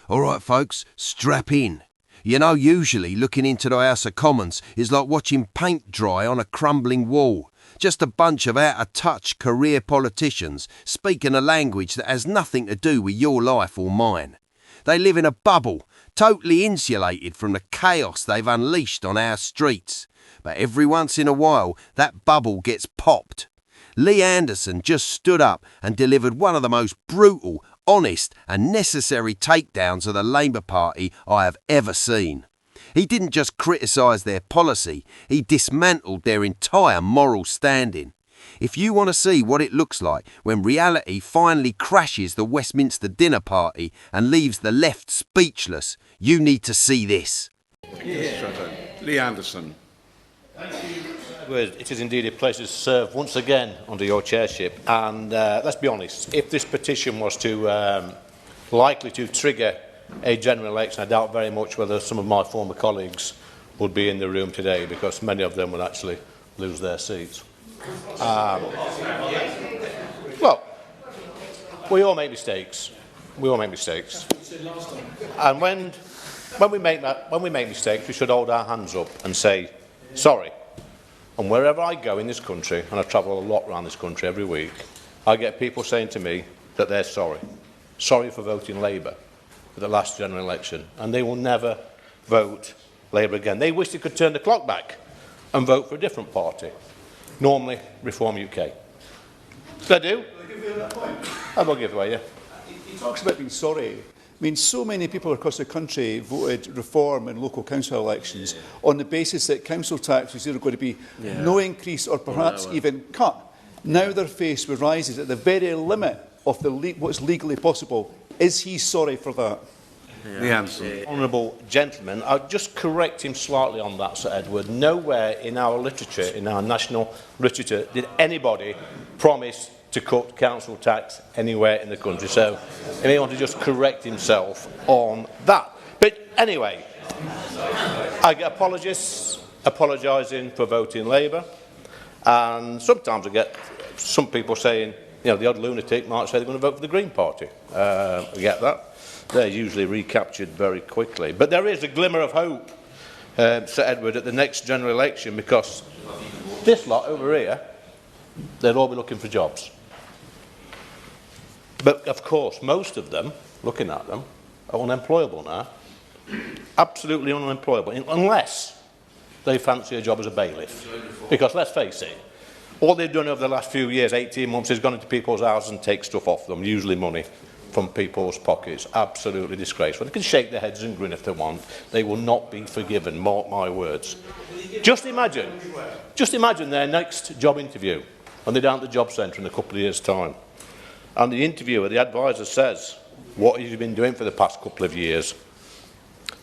All right, folks, strap in. You know, usually looking into the House of Commons is like watching paint dry on a crumbling wall. Just a bunch of out-of-touch career politicians speaking a language that has nothing to do with your life or mine. They live in a bubble, totally insulated from the chaos they've unleashed on our streets. But every once in a while, that bubble gets popped. Lee Anderson just stood up and delivered one of the most brutal, honest and necessary takedowns of the Labour Party I have ever seen. He didn't just criticise their policy, he dismantled their entire moral standing. If you want to see what it looks like when reality finally crashes the Westminster dinner party and leaves the left speechless, you need to see this. Lee Anderson. It is indeed a pleasure to serve once again under your chairship, and let's be honest, if this petition was to likely to trigger a general election, I doubt very much whether some of my former colleagues would be in the room today, because many of them would actually lose their seats. Well, we all make mistakes. We all make mistakes. And when we make mistakes, we should hold our hands up and say, sorry. And wherever I go in this country, and I travel a lot around this country every week, I get people saying to me that they're sorry. Sorry for voting Labour for the last general election. And they will never vote Labour again. They wish they could turn the clock back and vote for a different party. Normally, Reform UK. Did I do? I will give way, yeah. He talks about being sorry. I mean, so many people across the country voted Reform in local council elections on the basis that council tax was either going to be no increase or perhaps even cut. Now they're faced with rises at the very limit of what's legally possible. Is he sorry for that? The answer. Honourable gentleman, I'll just correct him slightly on that, Sir Edward. Nowhere in our literature, in our national literature, did anybody promise to cut council tax anywhere in the country. So he may want to just correct himself on that. But anyway, I get apologists apologising for voting Labour, and sometimes I get some people saying, you know, the odd lunatic might say they're going to vote for the Green Party. I get that. They're usually recaptured very quickly. But there is a glimmer of hope, Sir Edward, at the next general election, because this lot over here, they'll all be looking for jobs. But, of course, most of them, looking at them, are unemployable now. Absolutely unemployable, unless they fancy a job as a bailiff. Because, let's face it, all they've done over the last few years, 18 months, is gone into people's houses and take stuff off them, usually money from people's pockets. Absolutely disgraceful. They can shake their heads and grin if they want. They will not be forgiven, mark my words. Just imagine their next job interview when they're down at the job centre in a couple of years' time. And the interviewer, the advisor, says, what have you been doing for the past couple of years?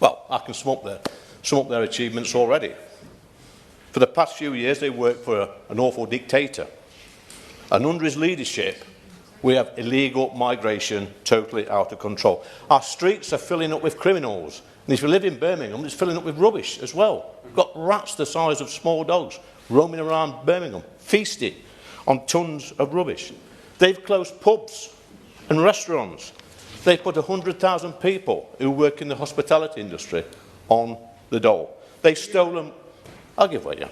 Well, I can sum up their achievements already. For the past few years, they worked for an awful dictator. And under his leadership, we have illegal migration totally out of control. Our streets are filling up with criminals. And if you live in Birmingham, it's filling up with rubbish as well. We've got rats the size of small dogs roaming around Birmingham, feasting on tons of rubbish. They've closed pubs and restaurants. They've put 100,000 people who work in the hospitality industry on the dole. They've stolen... I'll give way, yeah.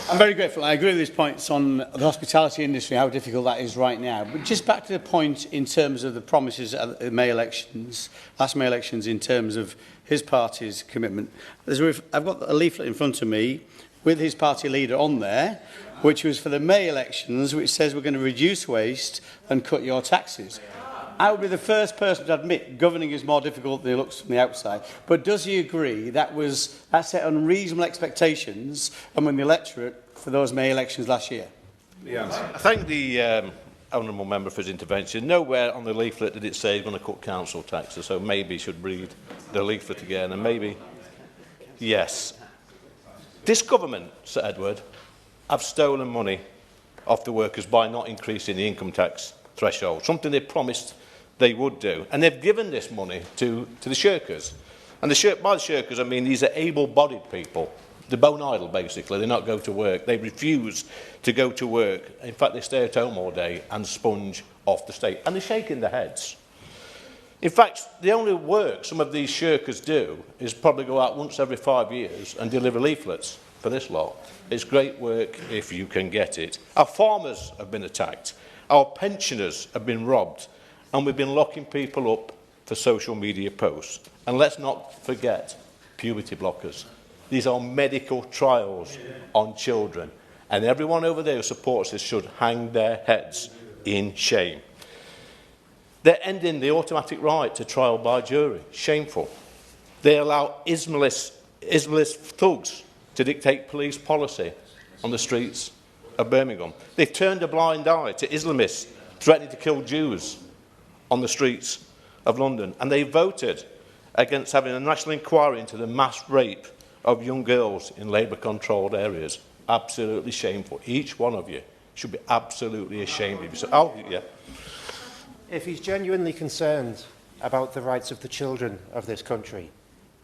I'm very grateful. I agree with his points on the hospitality industry, how difficult that is right now. But just back to the point in terms of the promises at the May elections, last May elections, in terms of his party's commitment. I've got a leaflet in front of me with his party leader on there, which was for the May elections, which says we're going to reduce waste and cut your taxes. I would be the first person to admit governing is more difficult than it looks from the outside. But does he agree that set unreasonable expectations among the electorate for those May elections last year? I thank the honourable member for his intervention. Nowhere on the leaflet did it say he's going to cut council taxes, so maybe he should read the leaflet again, and maybe, yes. This government, Sir Edward, have stolen money off the workers by not increasing the income tax threshold, something they promised they would do. And they've given this money to the shirkers. And by the shirkers, I mean these are able-bodied people. They're bone idle, basically. They not go to work. They refuse to go to work. In fact, they stay at home all day and sponge off the state. And they're shaking their heads. In fact, the only work some of these shirkers do is probably go out once every 5 years and deliver leaflets for this lot. It's great work if you can get it. Our farmers have been attacked. Our pensioners have been robbed. And we've been locking people up for social media posts. And let's not forget puberty blockers. These are medical trials on children. And everyone over there who supports this should hang their heads in shame. They're ending the automatic right to trial by jury. Shameful. They allow Islamist thugs to dictate police policy on the streets of Birmingham. They've turned a blind eye to Islamists threatening to kill Jews on the streets of London. And they voted against having a national inquiry into the mass rape of young girls in Labour-controlled areas. Absolutely shameful. Each one of you should be absolutely ashamed of yourself. If he's genuinely concerned about the rights of the children of this country,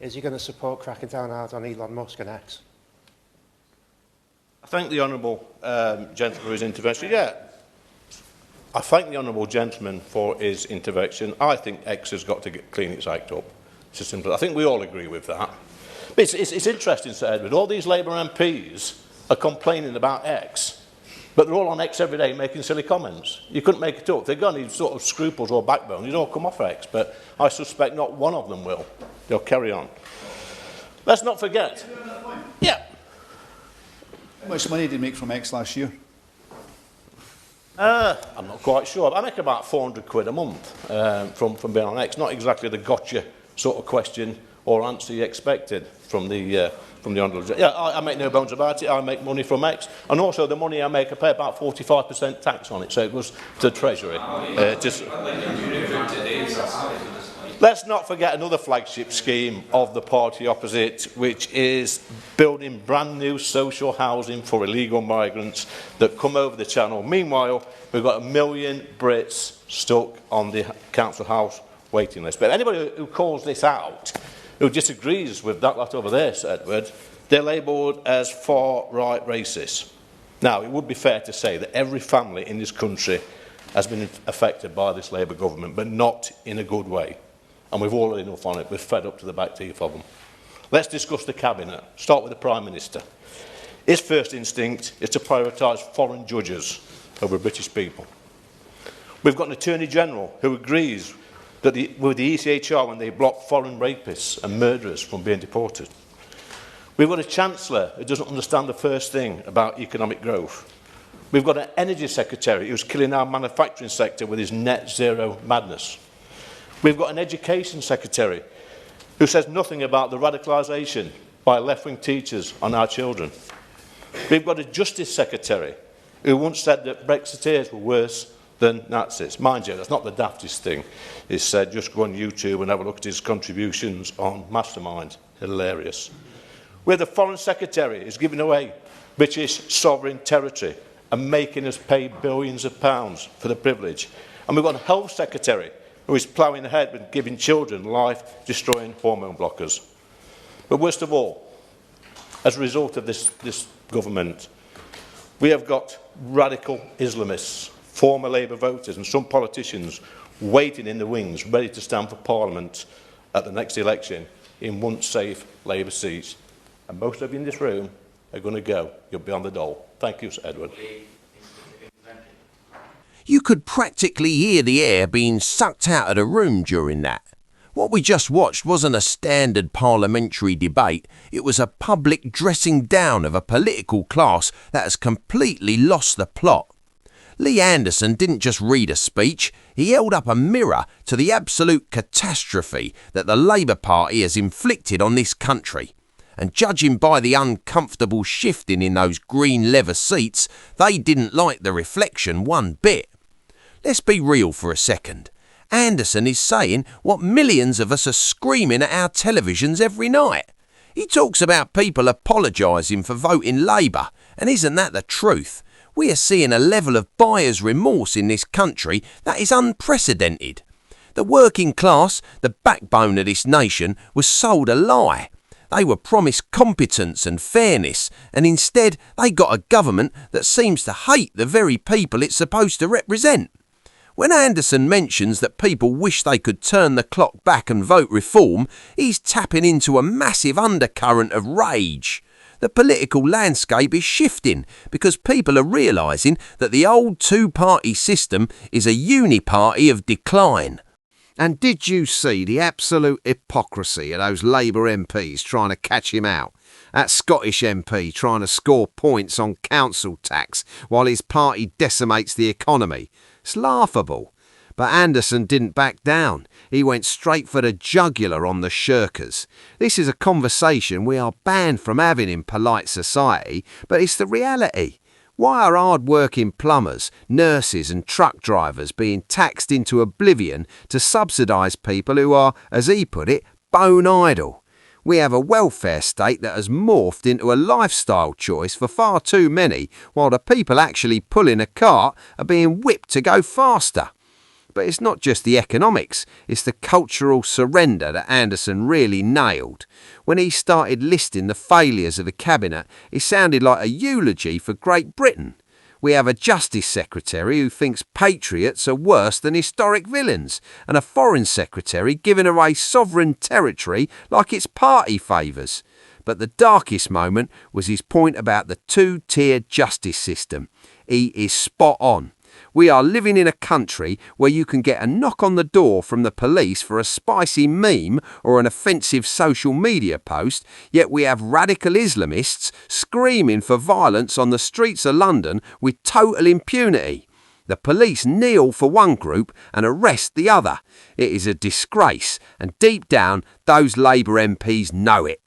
is he going to support cracking down hard on Elon Musk and X? I thank the honourable gentleman for his intervention. Yeah, I thank the honourable gentleman for his intervention. I think X has got to clean its act up. It's as simple. I think we all agree with that. But it's interesting, Sir Edward, all these Labour MPs are complaining about X, but they're all on X every day making silly comments. You couldn't make it up. If they've got any sort of scruples or backbone, you'd all come off X, but I suspect not one of them will. They'll carry on. Let's not forget. Yeah. How much money did you make from X last year? I'm not quite sure. I make about 400 quid a month from being on X. Not exactly the gotcha sort of question or answer you expected from the honourable. Yeah, I make no bones about it. I make money from X, and also the money I make, I pay about 45% tax on it, so it goes to the Treasury. Let's not forget another flagship scheme of the party opposite, which is building brand new social housing for illegal migrants that come over the channel. Meanwhile, we've got 1 million Brits stuck on the council house waiting list. But anybody who calls this out, who disagrees with that lot over there, Sir Edward, they're labelled as far-right racists. Now, it would be fair to say that every family in this country has been affected by this Labour government, but not in a good way. And we've all had enough on it. We're fed up to the back teeth of them. Let's discuss the Cabinet. Start with the Prime Minister. His first instinct is to prioritise foreign judges over British people. We've got an Attorney General who agrees that with the ECHR when they block foreign rapists and murderers from being deported. We've got a Chancellor who doesn't understand the first thing about economic growth. We've got an Energy Secretary who's killing our manufacturing sector with his net zero madness. We've got an Education Secretary who says nothing about the radicalisation by left-wing teachers on our children. We've got a Justice Secretary who once said that Brexiteers were worse than Nazis. Mind you, that's not the daftest thing. He said, just go on YouTube and have a look at his contributions on Mastermind. Hilarious. We're the Foreign Secretary who's giving away British sovereign territory and making us pay billions of pounds for the privilege. And we've got a Health Secretary who is ploughing ahead with giving children life-destroying hormone blockers. But worst of all, as a result of this government, we have got radical Islamists, former Labour voters and some politicians waiting in the wings, ready to stand for Parliament at the next election in once safe Labour seats. And most of you in this room are going to go. You'll be on the dole. Thank you, Sir Edward. You could practically hear the air being sucked out of the room during that. What we just watched wasn't a standard parliamentary debate, it was a public dressing down of a political class that has completely lost the plot. Lee Anderson didn't just read a speech, he held up a mirror to the absolute catastrophe that the Labour Party has inflicted on this country. And judging by the uncomfortable shifting in those green leather seats, they didn't like the reflection one bit. Let's be real for a second. Anderson is saying what millions of us are screaming at our televisions every night. He talks about people apologising for voting Labour, and isn't that the truth? We are seeing a level of buyer's remorse in this country that is unprecedented. The working class, the backbone of this nation, was sold a lie. They were promised competence and fairness, and instead they got a government that seems to hate the very people it's supposed to represent. When Anderson mentions that people wish they could turn the clock back and vote reform, he's tapping into a massive undercurrent of rage. The political landscape is shifting because people are realising that the old two-party system is a uniparty of decline. And did you see the absolute hypocrisy of those Labour MPs trying to catch him out? That Scottish MP trying to score points on council tax while his party decimates the economy. It's laughable. But Anderson didn't back down. He went straight for the jugular on the shirkers. This is a conversation we are banned from having in polite society, but it's the reality. Why are hard-working plumbers, nurses and truck drivers being taxed into oblivion to subsidise people who are, as he put it, bone idle? We have a welfare state that has morphed into a lifestyle choice for far too many, while the people actually pulling a cart are being whipped to go faster. But it's not just the economics, it's the cultural surrender that Anderson really nailed. When he started listing the failures of the cabinet, it sounded like a eulogy for Great Britain. We have a Justice Secretary who thinks patriots are worse than historic villains, and a Foreign Secretary giving away sovereign territory like it's party favours. But the darkest moment was his point about the two-tiered justice system. He is spot on. We are living in a country where you can get a knock on the door from the police for a spicy meme or an offensive social media post, yet we have radical Islamists screaming for violence on the streets of London with total impunity. The police kneel for one group and arrest the other. It is a disgrace, and deep down, those Labour MPs know it.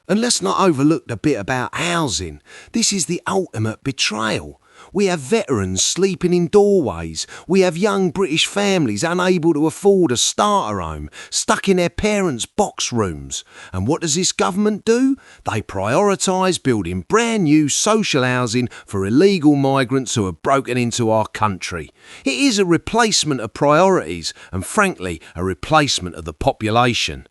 And let's not overlook the bit about housing. This is the ultimate betrayal. We have veterans sleeping in doorways. We have young British families unable to afford a starter home, stuck in their parents' box rooms. And what does this government do? They prioritise building brand new social housing for illegal migrants who have broken into our country. It is a replacement of priorities and, frankly, a replacement of the population.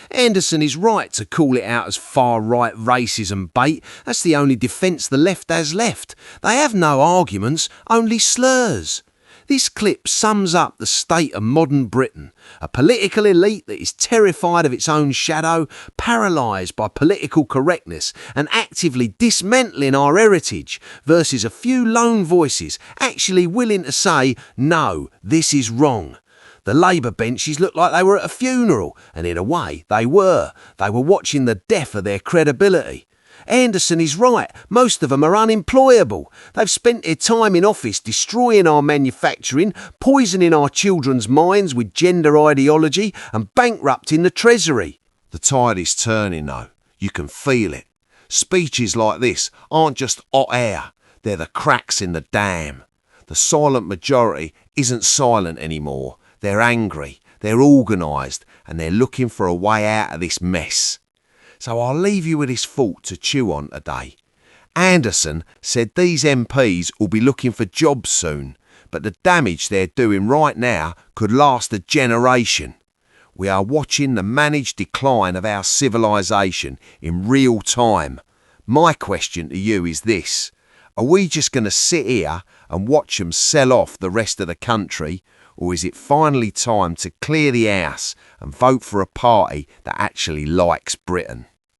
Anderson is right to call it out as far-right racism bait. That's the only defence the left has left. They have no arguments, only slurs. This clip sums up the state of modern Britain, a political elite that is terrified of its own shadow, paralysed by political correctness and actively dismantling our heritage, versus a few lone voices actually willing to say, no, this is wrong. The Labour benches looked like they were at a funeral, and in a way, they were. They were watching the death of their credibility. Anderson is right, most of them are unemployable. They've spent their time in office destroying our manufacturing, poisoning our children's minds with gender ideology, and bankrupting the Treasury. The tide is turning though, you can feel it. Speeches like this aren't just hot air, they're the cracks in the dam. The silent majority isn't silent anymore. They're angry, they're organised, and they're looking for a way out of this mess. So I'll leave you with this thought to chew on today. Anderson said these MPs will be looking for jobs soon, but the damage they're doing right now could last a generation. We are watching the managed decline of our civilisation in real time. My question to you is this: are we just going to sit here and watch them sell off the rest of the country? Or is it finally time to clear the house and vote for a party that actually likes Britain?